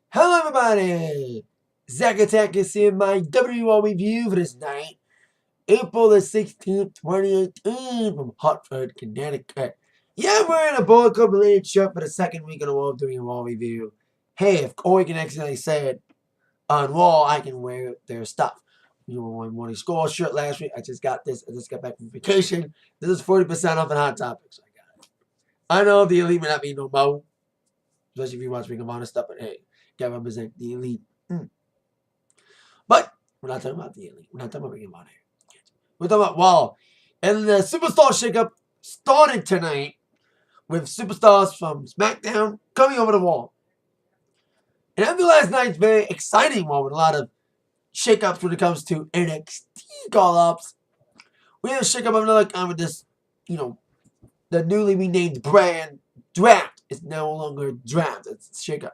Hello everybody! Zack Attack is here in my WWE Raw review for this night, April the 16th, 2018 from Hartford, Connecticut. Yeah, I'm wearing a Bullet Club related shirt for the second week in a row of doing a Raw review. Hey, if Corey can accidentally say it on Raw, I can wear their stuff. You were one Morning Score shirt last week. I just got this. I just got back from vacation. This is 40% off on Hot Topics. I got it. I know the Elite may not be no more, especially if you watch Ring of Honor stuff, but hey, gotta represent the Elite. But we're not talking about the Elite. We're not talking about Ring of Honor. We're talking about Raw. And the Superstar Shakeup started tonight with superstars from SmackDown coming over to Raw. And after last night's very exciting one with a lot of shakeups when it comes to NXT call-ups, we have a shakeup of another kind with this, the newly renamed brand Draft. It's no longer Draft. It's Shakeup.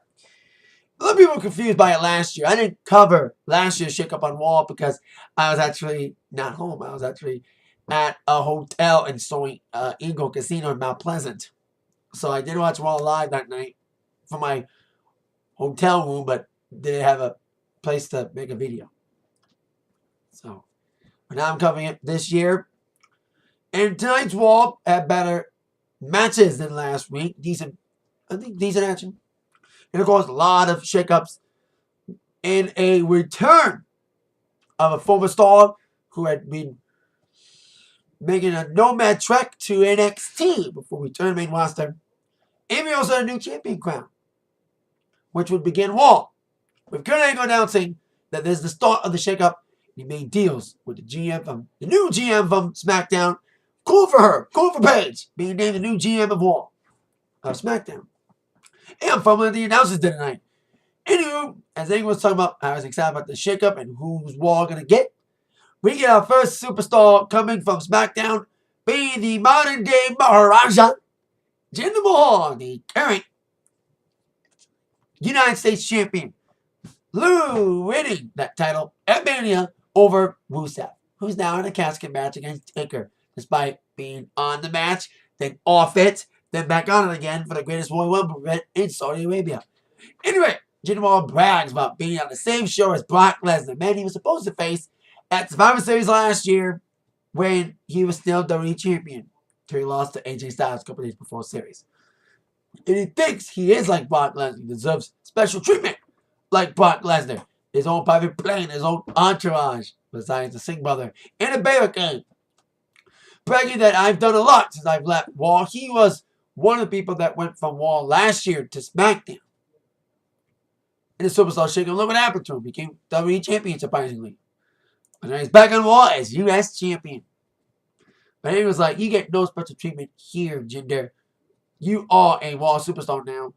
A lot of people were confused by it last year. I didn't cover last year's Shakeup on Raw because I was actually not home. I was actually at a hotel in Soy Eagle Casino in Mount Pleasant. So I did watch Raw live that night from my hotel room, but didn't have a place to make a video. So, but now I'm covering it this year. And tonight's Raw had better matches than last week. I think decent action. And of course, a lot of shakeups and a return of a former star who had been making a nomad trek to NXT before we return to the main roster. And we also had a new champion crown, which would begin Raw, with Kurt Angle announcing that this is the start of the shakeup. He made deals with the new GM from SmackDown. Cool for her, cool for Paige, being named the new GM of Raw, of SmackDown. And from the announcers did tonight. Anywho, as Angle was talking about, I was excited about the shakeup and who's Raw gonna get. We get our first superstar coming from SmackDown, being the modern day Maharaja, Jinder Mahal, the current United States champion. Winning that title at Mania over Rusev, who's now in a casket match against Taker, despite being on the match, then off it, then back on it again for the greatest Royal Rumble event in Saudi Arabia. Anyway, Jinder Mahal brags about being on the same show as Brock Lesnar, man he was supposed to face at Survivor Series last year when he was still WWE champion, until he lost to AJ Styles a couple days before the series. And he thinks he is like Brock Lesnar. He deserves special treatment like Brock Lesnar. His own private plane, his own entourage, besides the Singh brother, and a barricade. Bragging that I've done a lot since I've left Raw. He was one of the people that went from Raw last year to SmackDown. And the Superstar Shakeup, look what happened to him. He became WWE champion, surprisingly. But now he's back on Raw as U.S. champion. But he was like, you get no special treatment here, Jinder. You are a Raw superstar now.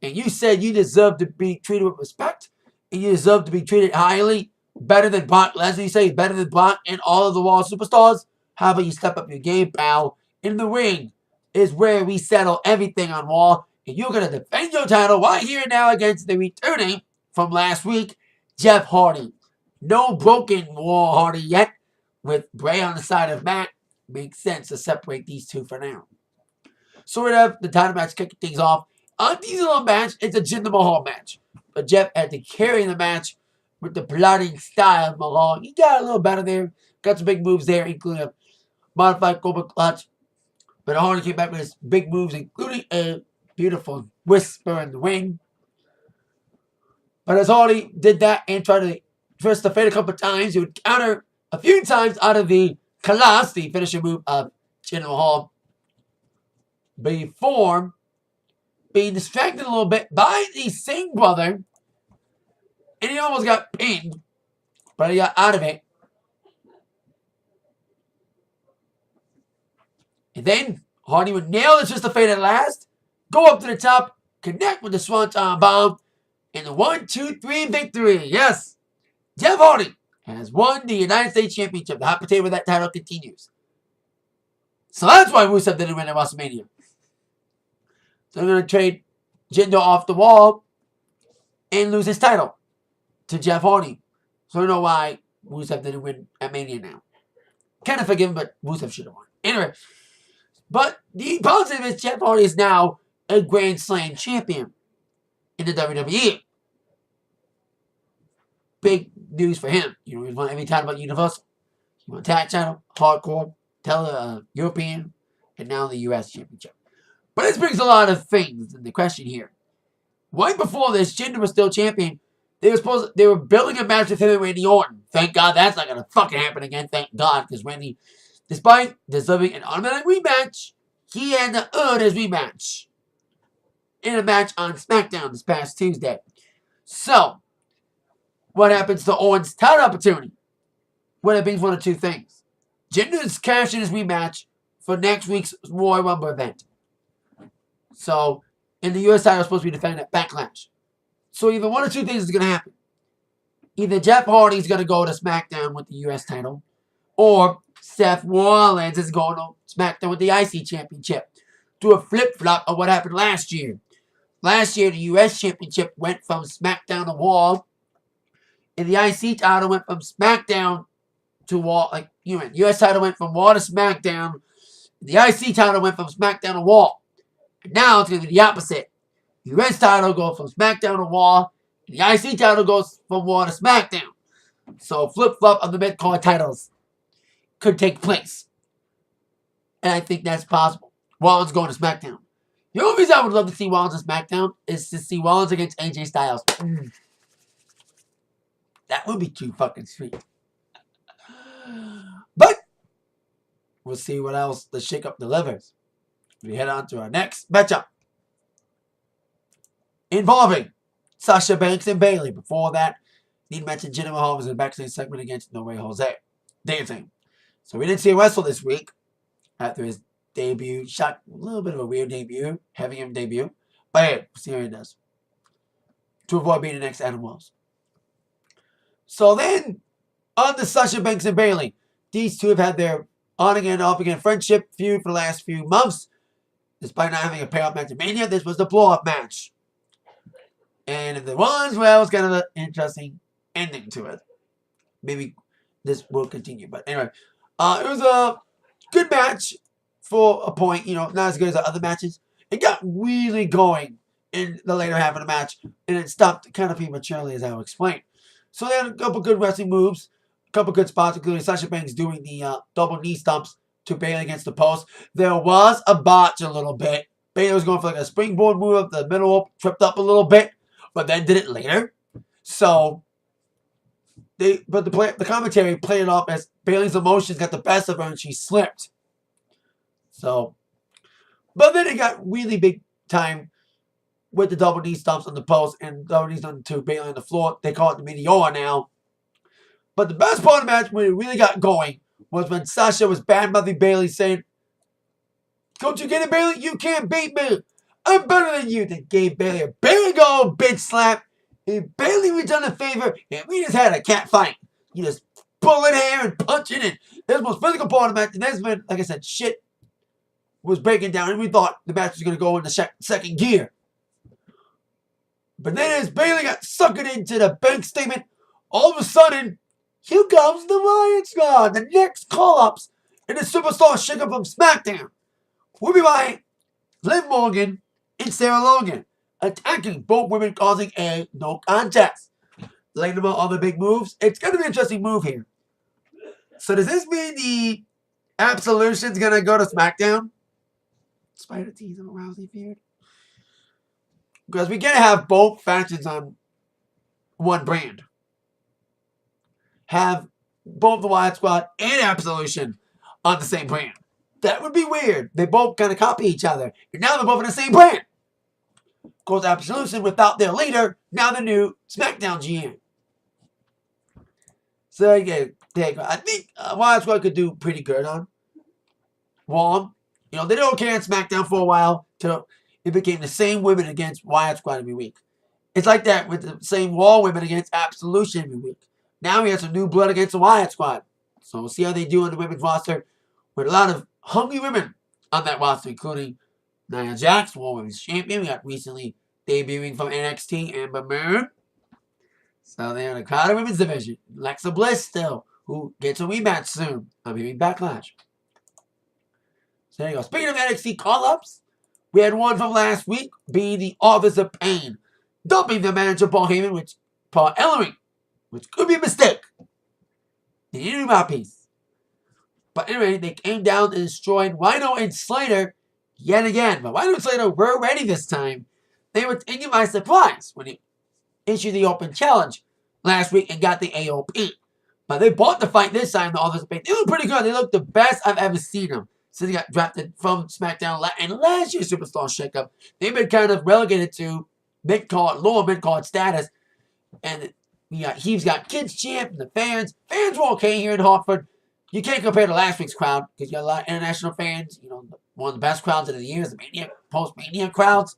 And you said you deserve to be treated with respect. And you deserve to be treated highly. Better than Brock Lesnar. You say he's better than Brock and all of the Raw superstars. How about you step up your game, pal? In the ring is where we settle everything on Raw. And you're going to defend your title right here and now against the returning from last week, Jeff Hardy. No broken Raw Hardy yet. With Bray on the side of Matt. Makes sense to separate these two for now. Sort of the title match kicking things off. On this little match, it's a Jinder Mahal match. But Jeff had to carry the match with the plotting style of Mahal. He got a little better there. Got some big moves there, including a modified Cobra Clutch. But Hardy came back with his big moves, including a beautiful whisper in the ring. But as Hardy did that and tried to twist the fade a couple of times, he would counter a few times out of the Kalash, the finishing move of Jinder Mahal, before being distracted a little bit by the Singh brother. And he almost got pinned, but he got out of it. And then Hardy would nail the twist of fate at last, go up to the top, connect with the Swanton Bomb, and the 1-2-3 victory. Yes, Jeff Hardy has won the United States Championship. The hot potato with that title continues. So that's why Rusev didn't win at WrestleMania. So they're going to trade Jinder off the wall and lose his title to Jeff Hardy. So I don't know why Rusev didn't win at Mania now. Kind of forgiven, but Rusev should have won. Anyway, but the positive is Jeff Hardy is now a Grand Slam champion in the WWE. big news for him. You know, he won every title about Universal. He won tag title, hardcore, European, and now the U.S. Championship. But this brings a lot of things in the question here. Right before this, Jinder was still champion. They were building a match with him and Randy Orton. Thank God that's not gonna fucking happen again. Thank God, because Randy, despite deserving an automatic rematch, he had to earn his rematch in a match on SmackDown this past Tuesday. So, what happens to Owens' title opportunity? Well, it means one of two things. Jinder's cashing his rematch for next week's Royal Rumble event. So, and the U.S. title is supposed to be defended at Backlash. So either one or two things is going to happen. Either Jeff Hardy's going to go to SmackDown with the U.S. title, or Seth Rollins is going to SmackDown with the IC Championship. Do a flip-flop of what happened last year. Last year, the U.S. Championship went from SmackDown to Raw, and the IC title went from SmackDown to Raw. Like, U.S. title went from Raw to SmackDown. The IC title went from SmackDown to Raw. And now it's going to be the opposite. The U.S. title goes from SmackDown to Raw, and the IC title goes from Raw to SmackDown. So flip-flop of the mid-card titles could take place. And I think that's possible. Rollins going to SmackDown. The only reason I would love to see Rollins on SmackDown is to see Rollins against AJ Styles. That would be too fucking sweet. But we'll see what else the Shakeup delivers. We head on to our next matchup, involving Sasha Banks and Bayley. Before that, need to mention Jinder Mahal was in the backstage segment against No Way Jose dancing. So we didn't see him wrestle this week after his debut. A little bit of a weird debut, having him debut. But hey, we'll see how he does. To avoid being the next Adam Wells. So then, on to Sasha Banks and Bayley. These two have had their on again, off again friendship feud for the last few months. Despite not having a payoff match at Mania, this was the blow-up match. And if there was, well, it's kind of an interesting ending to it. Maybe this will continue. But anyway, it was a good match for a point. Not as good as the other matches. It got really going in the later half of the match. And it stopped kind of prematurely, as I will explain. So they had a couple good wrestling moves. A couple good spots, including Sasha Banks doing the double knee stomps to Bayley against the post. There was a botch a little bit. Bayley was going for like a springboard move up the middle, tripped up a little bit, but then did it later. So, the commentary played it off as Bayley's emotions got the best of her and she slipped. So, but then it got really big time with the double knee stomps on the post and double knees on to Bayley on the floor. They call it the Meteora now. But the best part of the match, when it really got going, was when Sasha was bad-mouthing Bayley, saying, "Don't you get it, Bayley? You can't beat me. I'm better than you." They gave Bayley a Bayley go bitch slap. And Bayley returned a favor, and we just had a cat fight. You just pulling hair and punching, and this was the most physical part of the match. And that's when, like I said, shit was breaking down, and we thought the match was going to go into second gear. But then as Bayley got suckered into the bank statement, all of a sudden, here comes the Riot Squad, the next call-ups in the Superstar Shakeup from SmackDown. Ruby Riott, Liv Morgan, and Sarah Logan, attacking both women, causing a no contest. Laying them out all the big moves. It's going to be an interesting move here. So does this mean the Absolution's going to go to SmackDown? Despite a tease of a Rousey feud? Because we got to have both factions on one brand. Have both the Riot Squad and Absolution on the same brand. That would be weird. They both kind of copy each other. And now they're both in the same brand. Of course, Absolution, without their leader, now the new SmackDown GM. So, yeah, I think Riot Squad could do pretty good on Raw. They did okay on SmackDown for a while till it became the same women against Riot Squad every week. It's like that with the same Raw women against Absolution every week. Now we have some new blood against the Riot Squad. So we'll see how they do on the women's roster with a lot of hungry women on that roster, including Nia Jax, Raw Women's Champion. We got recently debuting from NXT, Amber Moon. So they're in the crowded women's division. Alexa Bliss still, who gets a rematch soon. I'm hearing Backlash. So there you go. Speaking of NXT call-ups, we had one from last week being the Office of Pain, dumping the manager Paul Heyman with Paul Ellering which could be a mistake. They need a new mouthpiece. But anyway, they came down and destroyed Rhino and Slater yet again. But Rhino and Slater were ready this time. They were taken by surprise when he issued the open challenge last week and got the AOP. But they bought the fight this time. The offensive pace. They look pretty good. They look the best I've ever seen them since they got drafted from SmackDown and last year's Superstar Shakeup. They've been kind of relegated to lower mid-card status. And He's got kids champ and the fans. Fans were okay here in Hartford. You can't compare to last week's crowd because you got a lot of international fans. You know, one of the best crowds of the years, the Mania, post-Mania crowds.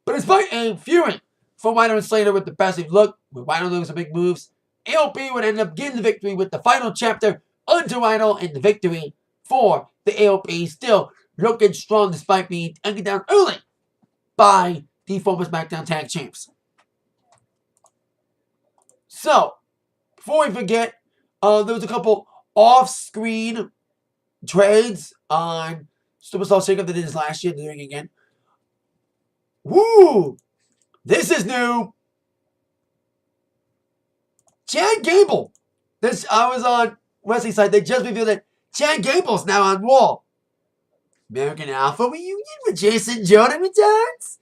But despite a fury for Rhino and Slater with the passive look, with Rhino doing some big moves, AOP would end up getting the victory with the final chapter onto Rhino and the victory for the AOP. Still looking strong despite being taken down early by the former SmackDown Tag Champs. So, before we forget, there was a couple off-screen trades on Superstar Shakeup that did this last year. They're doing it again. Woo! This is new. Chad Gable. I was on wrestling site. They just revealed that Chad Gable's now on Raw. American Alpha reunion with Jason Jordan returns?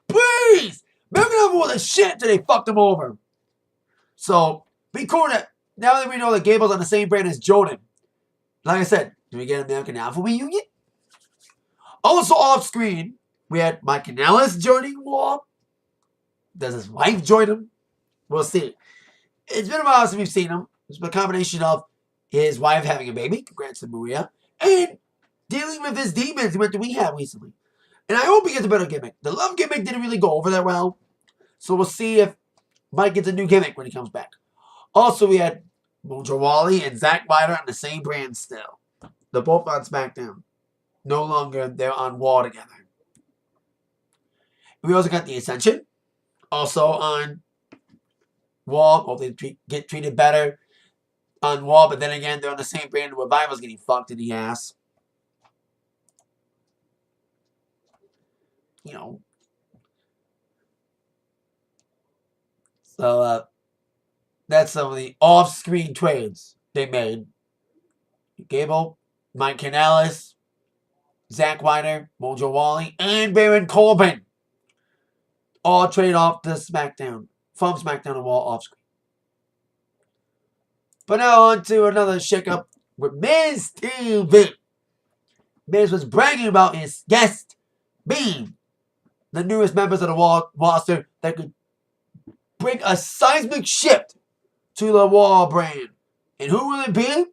Please! American Alpha was a shit until they fucked him over. So, be cool that now that we know that Gable's on the same brand as Jordan. Like I said, do we get American Alpha reunion? Also off screen, we had Mike Kanellis joining Raw. Does his wife join him? We'll see. It's been a while since we've seen him. It's been a combination of his wife having a baby, congrats to Maria, and dealing with his demons he went to rehab recently. And I hope he gets a better gimmick. The love gimmick didn't really go over that well. So we'll see if Mike gets a new gimmick when he comes back. Also, we had Mojo Rawley and Zack Ryder on the same brand still. They're both on SmackDown. No longer, they're on Raw together. We also got the Ascension. Also on Raw. Hope they get treated better on Raw. But then again, they're on the same brand. The Revival's getting fucked in the ass. You know. So, that's some of the off-screen trades they made. Gable, Mike Kanellis, Zack Ryder, Mojo Rawley, and Baron Corbin all trade off to SmackDown, from SmackDown to Raw off-screen. But now on to another shakeup with Miz TV. Miz was bragging about his guest being the newest members of the Raw roster that could bring a seismic shift to the Raw brand. And who will it be?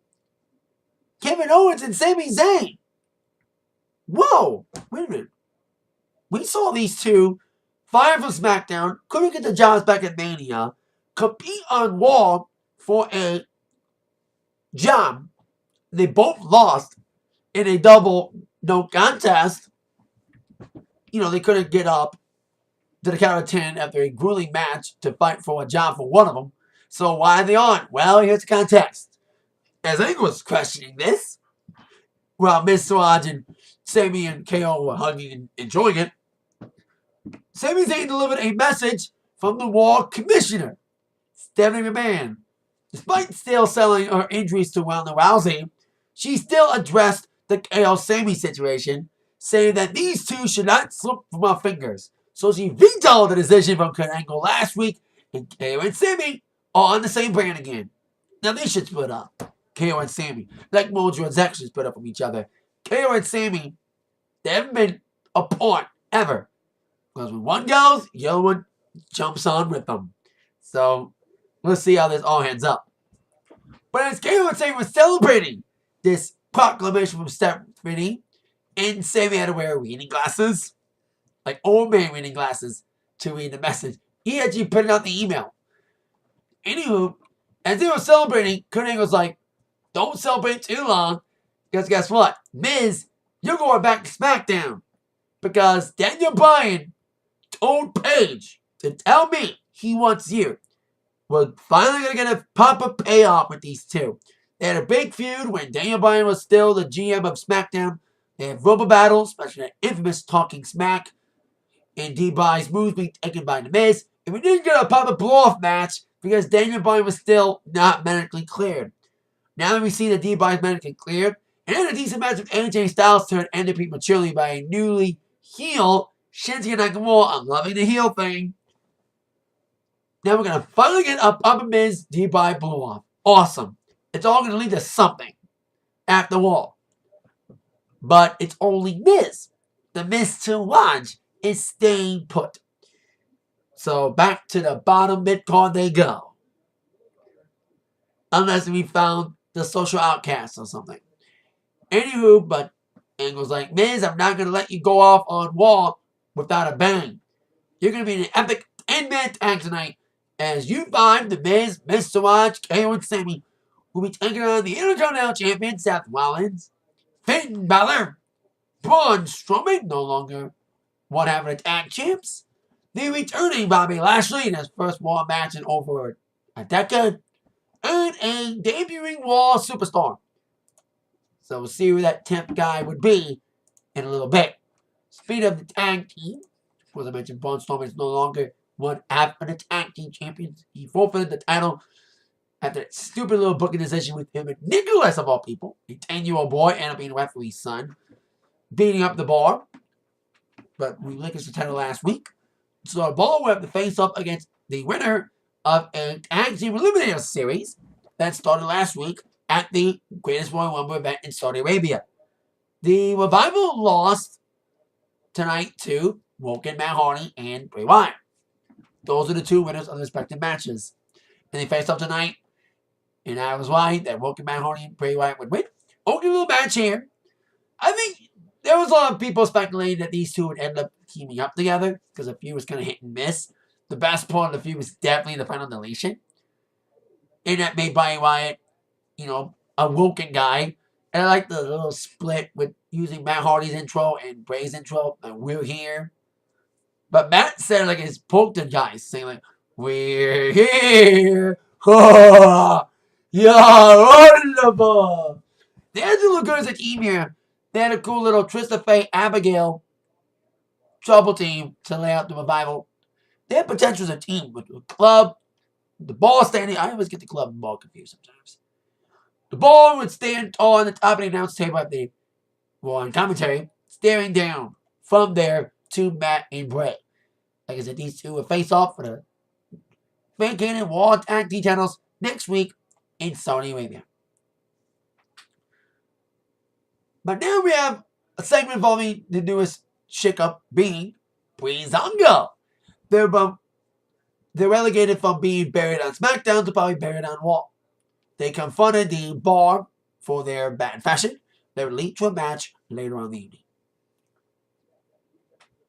Kevin Owens and Sami Zayn. Whoa! Wait a minute. We saw these two fired from SmackDown, couldn't get the jobs back at Mania, compete on Raw for a job. They both lost in a double no contest. You know, they couldn't get up to the count of 10 after a grueling match to fight for a job for one of them. So why are they on? Well, here's the context. As Angle was questioning this, while Miz Siraj and Sami and KO were hugging and enjoying it, Sami Zayn delivered a message from the Raw Commissioner, Stephanie McMahon. Despite still selling her injuries to Ronda Rousey, she still addressed the KO Sami situation, saying that these two should not slip from our fingers. So she vetoed the decision from Kurt Angle last week, and KO and Sami are on the same brand again. Now they should split up. KO and Sami. Like Mojo and Zack should split up from each other. KO and Sami, they haven't been apart ever. Because when one goes, the other one jumps on with them. So let's see how this all ends up. But as KO and Sami were celebrating this proclamation from Stephanie, and Sami had to wear reading glasses, like old man reading glasses, to read the message. He actually printed out the email. Anywho, as they were celebrating, Kurt Angle's like, don't celebrate too long, because guess what? Miz, you're going back to SmackDown. Because Daniel Bryan told Paige to tell me he wants you. We're finally going to get a proper payoff with these two. They had a big feud when Daniel Bryan was still the GM of SmackDown. They had rubber battles, especially that infamous Talking Smack, and D-Bryan's moves being taken by The Miz. If we didn't get a proper blow-off match, because Daniel Bryan was still not medically cleared. Now that we see that D-Bryan is medically cleared, and a decent match of AJ Styles turned ended prematurely by a newly heel Shinsuke Nakamura. I'm loving the heel thing. Now we're going to finally get up Miz D-Bryan blew off. Awesome. It's all going to lead to something after all. But it's only Miz. The Miz to watch is staying put. So back to the bottom mid-card they go. Unless we found the social outcast or something. Anywho, but Angle's like, Miz, I'm not going to let you go off on Raw without a bang. You're going to be in an epic 10-minute tag tonight as you find the Miz, Mr. Watch, KO, and Sami will be taking on the Intercontinental Champion Seth Rollins, Finn Balor, Braun Strowman, no longer one half of the tag champs, the returning Bobby Lashley in his first Raw match in over a decade, and a debuting Raw superstar. So we'll see who that 10th guy would be in a little bit. Speed of the tag team. As I mentioned, Braun Strowman is no longer one half of the tag team champions. He forfeited the title after that stupid little booking decision with him and Nicholas, of all people, a 10-year-old boy, and up being a referee's son, beating up the Bar. But we relinquished the title last week. So our Bar will have to face up against the winner of a tag team eliminator series that started last week at the Greatest Royal Rumble event in Saudi Arabia. The Revival lost tonight to Woken, Matt Hardy, and Bray Wyatt. Those are the two winners of the respective matches. And they faced up tonight, and I was right that Woken, Matt Hardy, and Bray Wyatt would win. Only a little match here. I think there was a lot of people speculating that these two would end up teaming up together because the feud was kind of hit and miss. The best part of the feud was definitely the final deletion. And that made Bray Wyatt, a Woken guy. And I like the little split with using Matt Hardy's intro and Bray's intro, and we're here. But Matt said like his Polkton guys, saying like, we're here. Oh, you're wonderful. They had to look good as a team here. They had a cool little Trista Fate, Abigail, trouble team to lay out the Revival. They had potential as a team with the club, the Ball standing. I always get the club and Ball confused sometimes. The Ball would stand tall on the top of the announce table at the on commentary, staring down from there to Matt and Bray. Like I said, these two will face off for the vacated Raw Tag Team titles next week in Saudi Arabia. But now we have a segment involving the newest shakeup being Breezango. They're relegated from being buried on SmackDown to probably buried on Raw. They confronted the Bar for their bad fashion. They would lead to a match later on in the evening.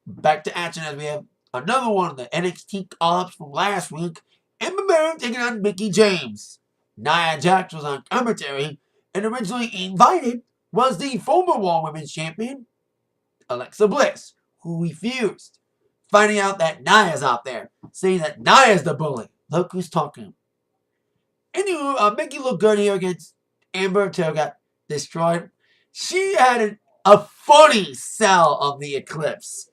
Back to action as we have another one of the NXT call-ups from last week. Ember Moon taking on Mickie James. Nia Jax was on commentary, and originally invited was the former Raw Women's Champion, Alexa Bliss, who refused. Finding out that Nia's out there, saying that Nia's the bully. Look who's talking. Anywho, Mickie looked good here against Amber until got destroyed. She had a funny sell of the Eclipse.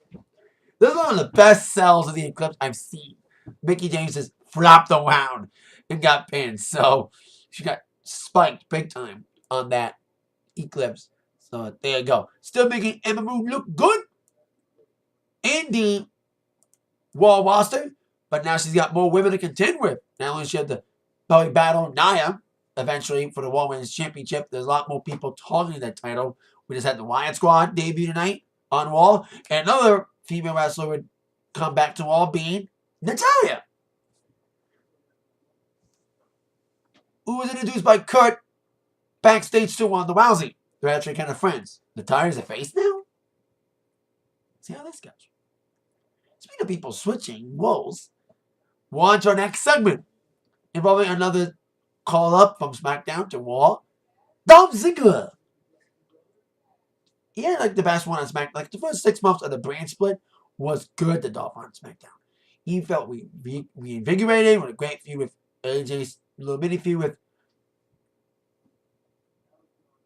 This is one of the best sells of the Eclipse I've seen. Mickie James just flopped around and got pinned. So she got spiked big time on that Eclipse. So there you go. Still making Ember Moon look good in the Raw roster. But now she's got more women to contend with. Not only she had to probably battle Nia eventually for the Raw Women's Championship. There's a lot more people talking that title. We just had the Wyatt Squad debut tonight on Raw. And another female wrestler would come back to Raw being Natalya, who was introduced by Kurt backstage to Ronda Rousey. They're actually kind of friends. Natalya's a face now? See how this goes. Speaking of people switching roles, we're on to our next segment, involving another call-up from SmackDown to Raw. Dolph Ziggler. He had like the best one on SmackDown. Like the first 6 months of the brand split was good to Dolph on SmackDown. He felt reinvigorated with a great feud with AJ's little mini feud with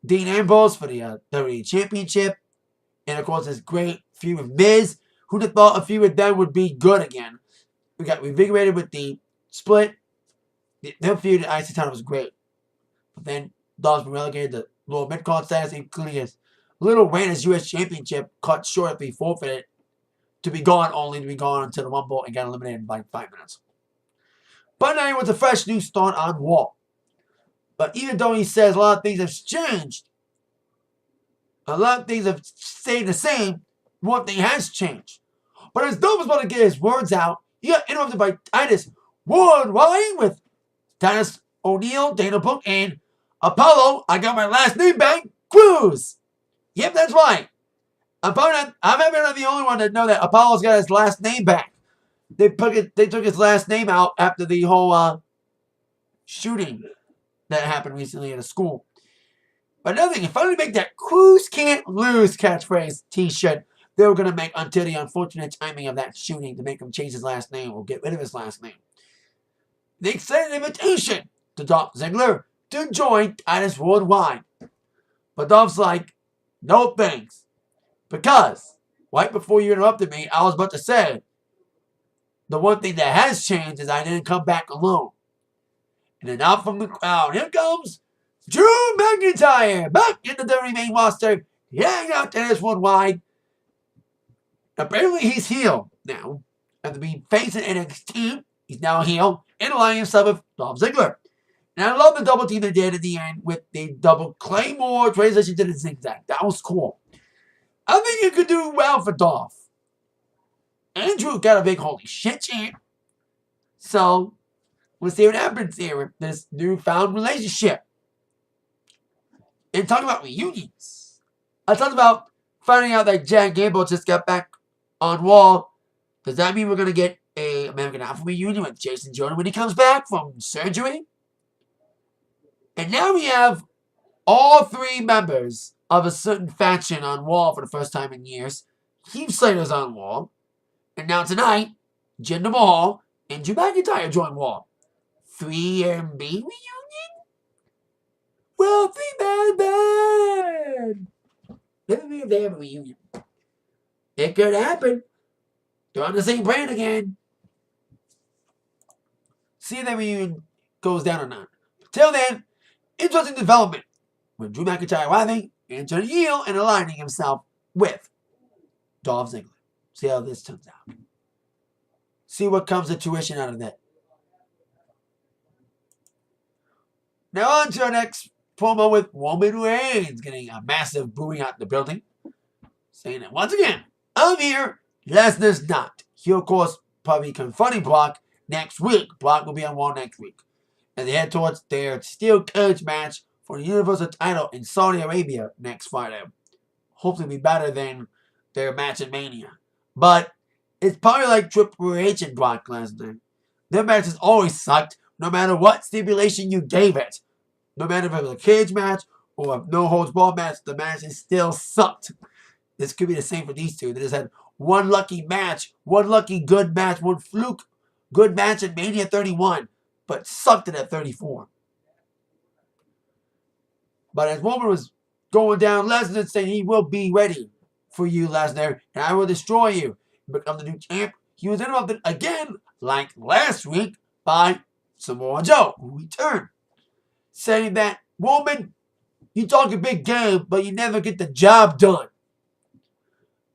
Dean Ambrose for the WWE Championship. And of course his great feud with Miz. Who'd have thought a feud with them would be good again? We got reinvigorated with the split. Their feud at IC title was great. But then Dolph's been relegated to lower mid-card status, including his little reign as U.S. Championship cut short after he forfeited to be gone, only to be gone until the Rumble and got eliminated in like 5 minutes. But now he wants a fresh new start on Raw. But even though he says a lot of things have changed, a lot of things have stayed the same, one thing has changed. But as Dolph was about to get his words out, he got interrupted by Titus Worldwide with Titus O'Neil, Dana Brooke, and Apollo. I got my last name back, Cruz. Yep, that's right. I'm probably not the only one to know that Apollo's got his last name back. They took his last name out after the whole shooting that happened recently at a school. But another thing, if I finally make that Cruz can't lose catchphrase t-shirt they were going to make until the unfortunate timing of that shooting to make him change his last name or get rid of his last name. They extended an invitation to Dolph Ziggler to join Titus Worldwide. But Dolph's like, no thanks. Because, right before you interrupted me, I was about to say, the one thing that has changed is I didn't come back alone. And then out from the crowd, here comes Drew McIntyre back in the WWE main roster. Hang out Titus Worldwide. Apparently he's heel now. After being facing NXT, he's now heel and aligning himself with Dolph Ziggler. And I love the double team they did at the end with the double Claymore transition to the zigzag. That was cool. I think it could do well for Dolph. Andrew got a big holy shit chant. So, we'll see what happens here with this newfound relationship. And talking about reunions. I talked about finding out that Jack Gamble just got back on Raw. Does that mean we're going to get a American Alpha reunion with Jason Jordan when he comes back from surgery? And now we have all 3 members of a certain faction on Raw for the first time in years. Heath Slater's on Raw. And now tonight, Jinder Mahal and Drew McIntyre join Raw. 3MB reunion? Well, 3-man band! Maybe they have a reunion. It could happen. They're on the same brand again. See if that reunion goes down or not. Till then, interesting development with Drew McIntyre arriving and turning heel and aligning himself with Dolph Ziggler. See how this turns out. See what comes to tuition out of that. Now on to our next promo with Roman Reigns getting a massive booing out in the building. Saying that once again, I'm here, Lesnar's not. He'll, of course, probably confronting Brock next week. Brock will be on Raw next week. And they head towards their steel cage match for the Universal title in Saudi Arabia next Friday. Hopefully it'll be better than their match at Mania. But it's probably like Triple H and Brock Lesnar. Their matches always sucked, no matter what stipulation you gave it. No matter if it was a cage match or a no-holds-barred match, the matches still sucked. This could be the same for these two. They just had one lucky match, one lucky good match, one fluke good match at Mania 31, but sucked it at 34. But as Roman was going down, Lesnar saying he will be ready for you, Lesnar, and I will destroy you and become the new champ. He was interrupted again, like last week, by Samoa Joe, who returned, saying that, Roman, you talk a big game, but you never get the job done.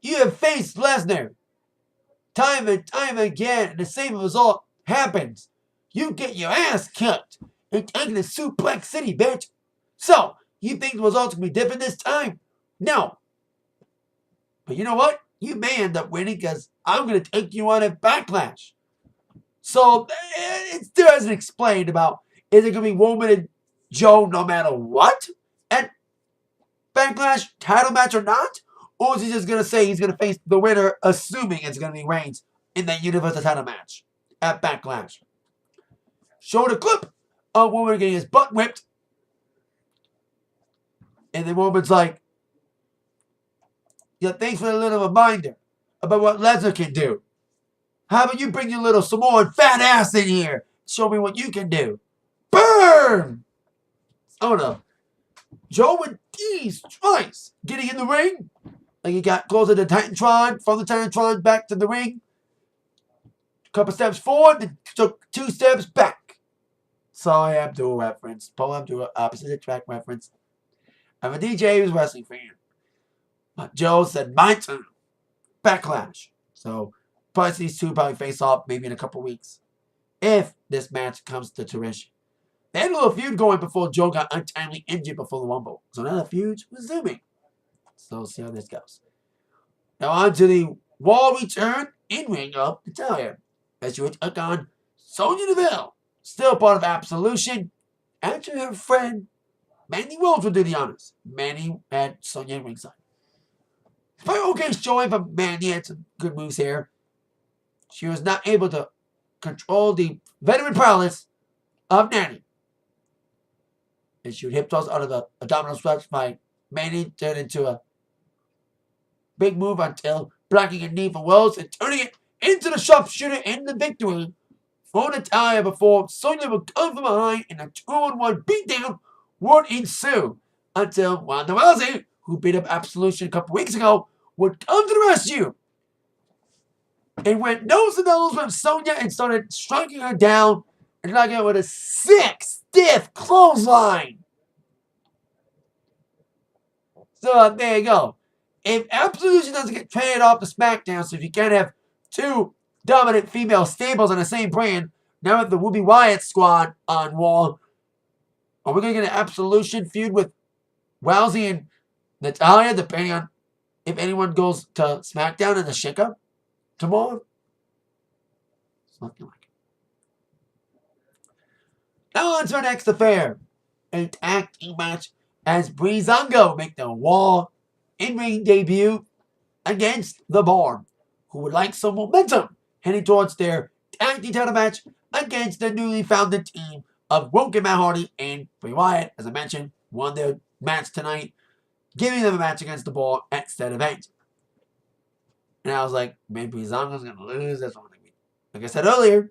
You have faced Lesnar time and time again, and the same result happens. You get your ass kicked and taken to Suplex City, bitch. So, you think the results will be different this time? No. But you know what? You may end up winning because I'm going to take you on at Backlash. So, it still hasn't explained about, is it going to be Roman and Joe no matter what at Backlash, title match or not? Or is he just going to say he's going to face the winner, assuming it's going to be Reigns in that Universal title match at Backlash? Showed a clip of Roman getting his butt whipped. And then Roman's like, yeah, thanks for a little reminder about what Lesnar can do. How about you bring your little Samoan fat ass in here? Show me what you can do. Burn! Oh no. Joe with these twice getting in the ring. Like he got closer to Titantron, from the Titantron back to the ring. A couple steps forward, then took 2 steps back. Sorry, Abdul reference. Paul Abdul, opposite track reference. I'm a DJ who's a wrestling fan. But Joe said, my turn. Backlash. So, probably these two probably face off maybe in a couple weeks. If this match comes to fruition. They had a little feud going before Joe got untimely injured before the Rumble. So now the feud's resuming. So we'll see how this goes. Now on to the Raw return in-ring of Natalia. As she took on Sonya Deville. Still part of Absolution. Actually, her friend Mandy Rose will do the honors. Mandy had Sonya ringside. Very okay showing from Mandy. Had some good moves here. She was not able to control the veteran prowess of Nanny. And she would hip toss out of the abdominal stretch by Mandy, turned into a big move until blocking a knee for Wells and turning it into the sharpshooter in the victory for Natalia before Sonya would come from behind and a 2-on-1 beatdown would ensue until Ronda Rousey, who beat up Absolution a couple weeks ago, would come to the rescue and went nose to nose with Sonya and started striking her down and knocking her with a sick, stiff clothesline. So there you go. If Absolution doesn't get traded off to SmackDown, so if you can't have two dominant female stables on the same brand, now with the Ruby Wyatt squad on Raw, are we going to get an Absolution feud with Rousey and Natalia, depending on if anyone goes to SmackDown in the Shakeup tomorrow? It's looking like it. Now on to our next affair. A tag team match as Breezango make their Raw in-ring debut against The Bar, who would like some momentum heading towards their tag team title match against the newly founded team of Roke and Matt Hardy and Bray Wyatt, as I mentioned, won their match tonight, giving them a match against The Bar at said event. And I was like, maybe Breezango's going to lose this one. Like I said earlier,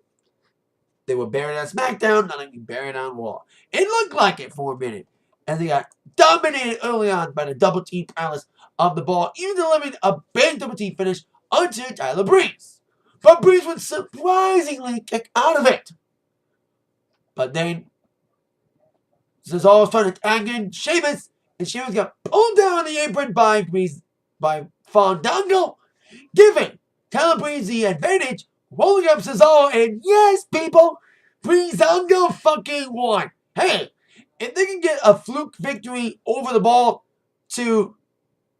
they were buried on SmackDown, not going to be buried on Raw. It looked like it for a minute, and they got dominated early on by the double team prowess of The Bar, even delivering a big double team finish onto Tyler Breeze. But Breeze would surprisingly kick out of it. But then Cesaro started tagging Sheamus, and Sheamus got pulled down the apron by Breeze, by Fandango, giving Tyler Breeze the advantage, rolling up Cesaro, and yes, people, Breezango fucking won. Hey, if they can get a fluke victory over The Bar to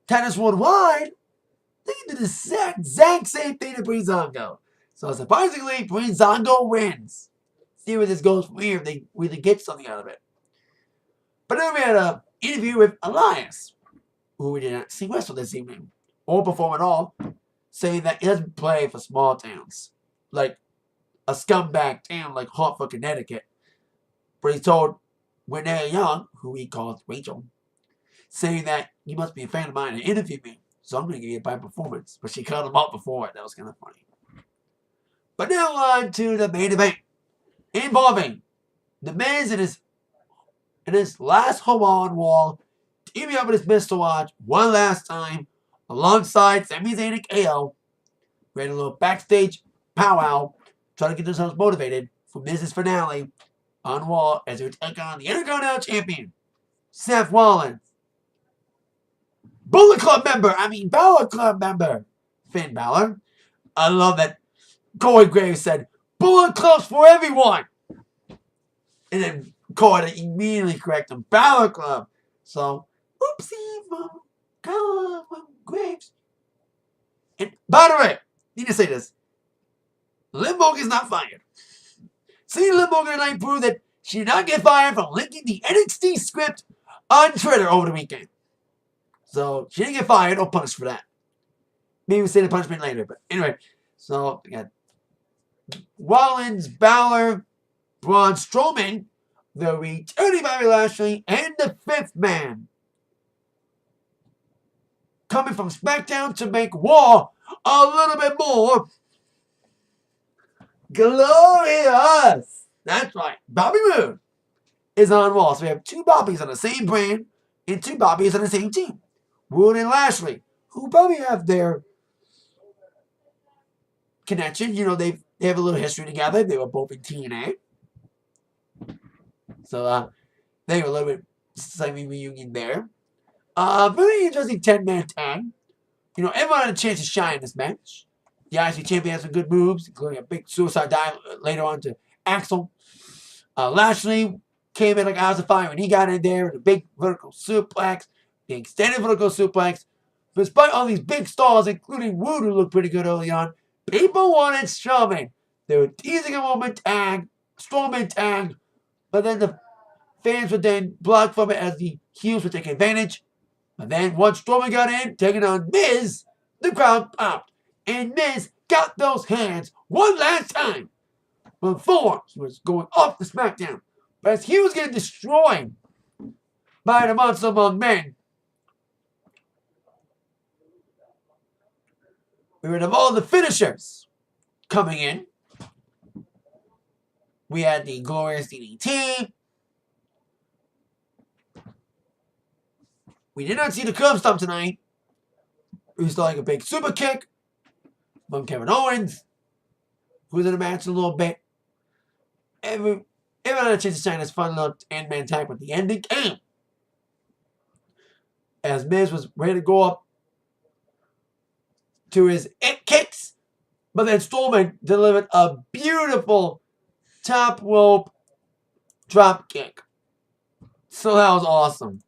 Tennis Worldwide, they can do the exact same thing to Breezango. So surprisingly, Breezango wins. See where this goes from here if they really get something out of it. But then we had an interview with Elias, who we did not see wrestle this evening, or perform at all, saying that he doesn't play for small towns. Like a scumbag town like Hartford, Connecticut. But he told Renee Young, who he calls Rachel, saying that you must be a fan of mine and interview me, so I'm going to give you a bad performance. But she cut him up before it. That was kind of funny. But now on to the main event, involving The Miz in his last home on Raw, teaming up with his Mr. Watch one last time, alongside Sami Zayn and KO. We had a little backstage powwow, trying to get themselves motivated for Miz's finale on Raw as they would take on the Intercontinental Champion, Seth Rollins. Balor Club member, Finn Balor. I love that Corey Graves said, Bullet Club's for everyone. And then Corey immediately corrected him, Balor Club. So, oopsie, from Graves. And by the way, need to say this. Liv Morgan's not fired. Seeing Liv Morgan tonight prove that she did not get fired from linking the NXT script on Twitter over the weekend. So, she didn't get fired or punished for that. Maybe we'll say the punishment later. But anyway, so we got Rollins, Balor, Braun Strowman, the returning Bobby Lashley, and the fifth man coming from SmackDown to make Raw a little bit more glorious. That's right. Bobby Roode is on Raw. So we have two Bobbies on the same brand and two Bobbies on the same team. Roode and Lashley, who probably have their connection. You know, they have a little history together. They were both in TNA. So, they were a little bit slightly reunion there. Really interesting 10-man tag. You know, everyone had a chance to shine in this match. The IC champion had some good moves, including a big suicide dive later on to Axel. Lashley came in like hours of fire when he got in there with a big vertical suplex, the extended vertical suplex. Despite all these big stalls, including Roode, who looked pretty good early on, people wanted Strowman. They were teasing a woman tag, Strowman tag, but then the fans would then block from it as the heels would take advantage. But then once Strowman got in, taking on Miz, the crowd popped. And Miz got those hands one last time before he was going off the SmackDown. But as he was getting destroyed by the Monster Among Men, we would have all the finishers coming in. We had the Glorious DDT. We did not see the curb stomp tonight. We saw like a big super kick from Kevin Owens, who was in the match a little bit. Everyone had a chance to shine this fun little 10-man tag, but the ending came as Miz was ready to go up to his it kicks, but then Strowman delivered a beautiful top rope drop kick. So that was awesome.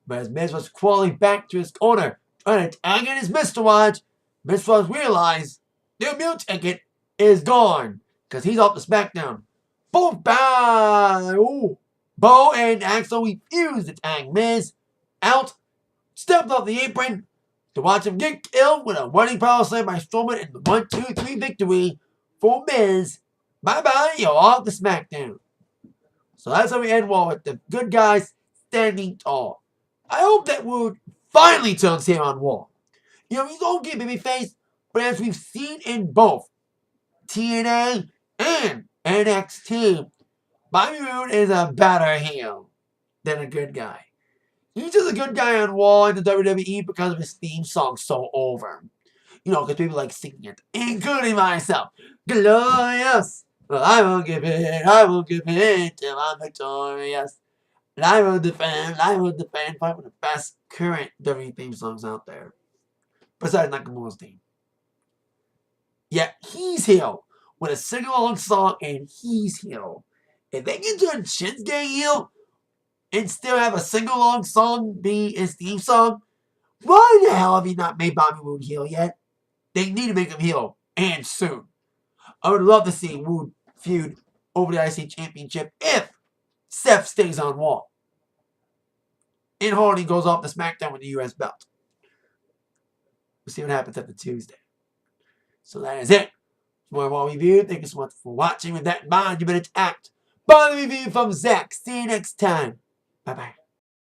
But as Miz was crawling back to his corner, trying to tag in his wristwatch, Miz was realized the immune ticket is gone because he's off the SmackDown. Both Bo and Axel refused to tag Miz out, stepped off the apron to watch him get killed with a running power slam by Strowman and the 1-2-3 victory for Miz. Bye-bye, you're off the SmackDown. So that's how we end Raw with the good guys standing tall. I hope that Roode finally turns here on Raw. You know, he's okay babyface, but as we've seen in both TNA and NXT, Bobby Roode is a better heel than a good guy. He's just a good guy on Raw in the WWE because of his theme song So Over. You know, because people like singing it, including myself. Glorious! Well, I won't give in till I'm victorious. And I will defend probably one of the best current WWE theme songs out there. Besides Nakamura's theme. Yet he's heel with a sing-along song and he's heel. If they can turn Shinsuke heel and still have a sing-along song be his theme song, why the hell have you not made Bobby Roode heel yet? They need to make him heel, and soon. I would love to see Roode feud over the IC Championship if Seth stays on Raw and Hardy goes off the SmackDown with the US belt. We'll see what happens after Tuesday. So that is it. For Raw review. Thank you so much for watching. With that in mind, you better act. Bye, review from Zach. See you next time. Bye-bye.